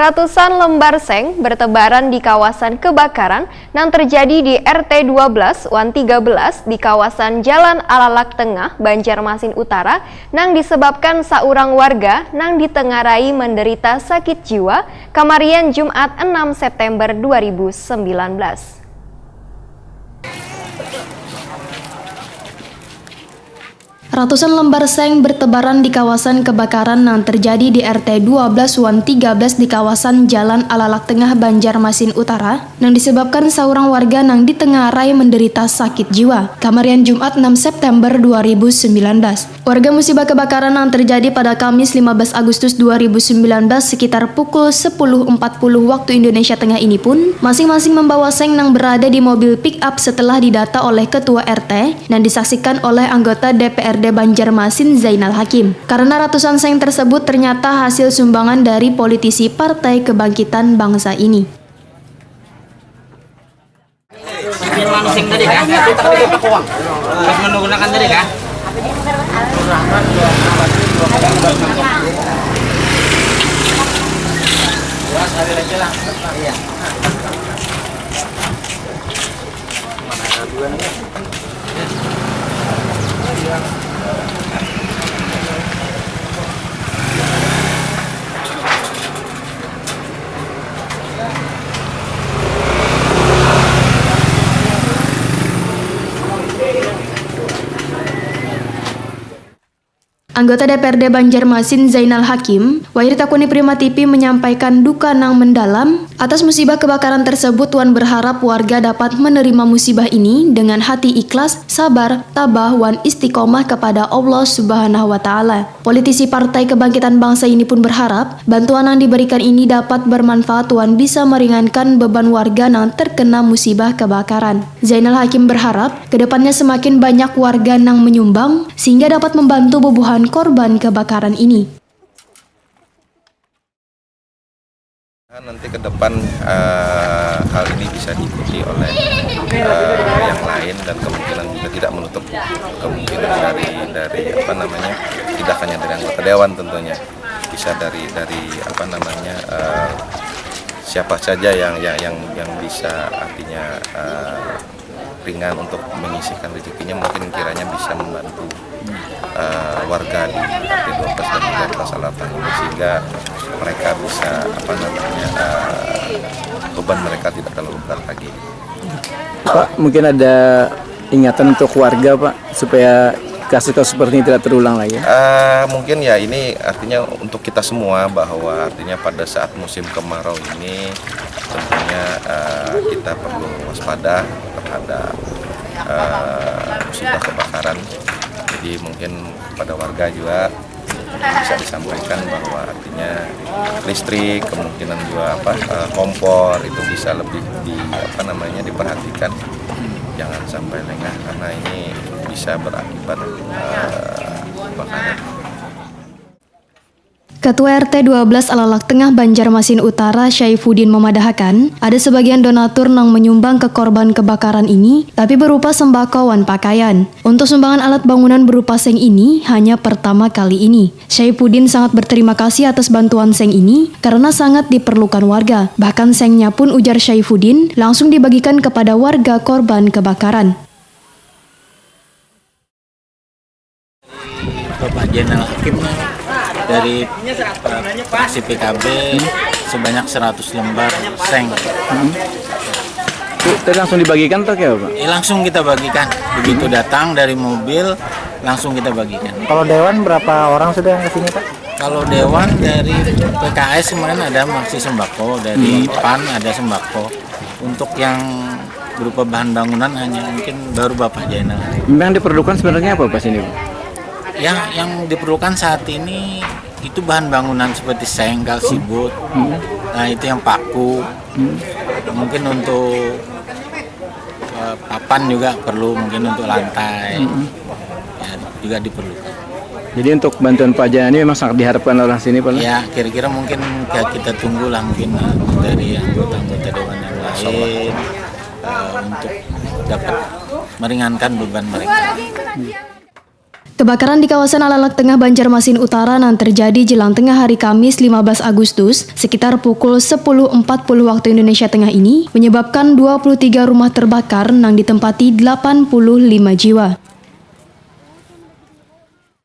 Ratusan lembar seng bertebaran di kawasan kebakaran yang terjadi di RT 12 Wan 13 di kawasan Jalan Alalak Tengah, Banjarmasin Utara nang disebabkan saurang warga nang ditengarai menderita sakit jiwa kamarian Jumat 6 September 2019. Ratusan lembar seng bertebaran di kawasan kebakaran yang terjadi di RT 12 Wan 13 di kawasan Jalan Alalak Tengah, Banjarmasin Utara yang disebabkan seorang warga yang ditengarai menderita sakit jiwa kamarian Jumat 6 September 2019. Warga musibah kebakaran yang terjadi pada Kamis 15 Agustus 2019 sekitar pukul 10.40 waktu Indonesia Tengah ini pun masing-masing membawa seng yang berada di mobil pick up setelah didata oleh Ketua RT dan disaksikan oleh anggota DPRD Banjarmasin Zainal Hakim. Karena ratusan seng tersebut ternyata hasil sumbangan dari politisi Partai Kebangkitan Bangsa ini. Sing tadi kan? Pas menggunakan tadi kan? Anggota DPRD Banjarmasin Zainal Hakim, Wairita Kuni Prima TV menyampaikan duka nang mendalam atas musibah kebakaran tersebut. Wan berharap warga dapat menerima musibah ini dengan hati ikhlas, sabar, tabah, wan istiqomah kepada Allah Subhanahu wa Ta'ala. Politisi Partai Kebangkitan Bangsa ini pun berharap bantuan yang diberikan ini dapat bermanfaat wan bisa meringankan beban warga yang terkena musibah kebakaran. Zainal Hakim berharap kedepannya semakin banyak warga yang menyumbang sehingga dapat membantu bubuhan korban kebakaran ini. Nanti ke depan hal ini bisa diikuti oleh yang lain dan kemungkinan juga tidak menutup kemungkinan dari tidak hanya dari anggota dewan, tentunya bisa dari siapa saja yang bisa artinya ringan untuk menyisihkan rezekinya, mungkin kiranya bisa membantu warga di RT 12 dan juga di Selatan ini sehingga mereka bisa beban mereka tidak terlalu berat lagi. Pak, mungkin ada ingatan untuk warga Pak supaya kasus-kasus seperti ini tidak terulang lagi? Mungkin ya ini artinya untuk kita semua bahwa artinya pada saat musim kemarau ini tentunya kita perlu waspada terhadap musibah kebakaran. Jadi mungkin pada warga juga bisa disampaikan bahwa artinya listrik, kemungkinan juga kompor itu bisa lebih diperhatikan, jangan sampai lengah karena ini bisa berakibat kebakaran. Ketua RT 12 Alalak Tengah Banjarmasin Utara Syaifuddin memadahkan ada sebagian donatur yang menyumbang ke korban kebakaran ini tapi berupa sembako wan pakaian. Untuk sumbangan alat bangunan berupa seng ini hanya pertama kali ini. Syaifuddin sangat berterima kasih atas bantuan seng ini karena sangat diperlukan warga. Bahkan sengnya pun, ujar Syaifuddin, langsung dibagikan kepada warga korban kebakaran. Bapak Zainal Hakim dari fraksi PKB sebanyak 100 lembar seng. Itu langsung dibagikan atau kayak apa? Langsung kita bagikan. Begitu datang dari mobil langsung kita bagikan. Kalau dewan berapa orang sudah yang kesini Pak? Kalau dewan dari PKS kemarin ada maksi sembako, dari PAN ada sembako. Untuk yang berupa bahan bangunan hanya mungkin baru Bapak Zainal. Memang diperlukan sebenarnya apa Pak sini? Yang diperlukan saat ini itu bahan bangunan seperti seng, kalsibut, nah itu yang paku, mungkin untuk papan juga perlu, mungkin untuk lantai, ya, juga diperlukan. Jadi untuk bantuan Pak Zainal ini memang sangat diharapkan orang sini Pak? Ya kira-kira mungkin kita tunggulah mungkin dari anggota-anggota dewan yang lain untuk dapat meringankan beban mereka. Kebakaran di kawasan Alalak Tengah Banjarmasin Utara yang terjadi jelang tengah hari Kamis 15 Agustus sekitar pukul 10.40 waktu Indonesia Tengah ini menyebabkan 23 rumah terbakar yang ditempati 85 jiwa.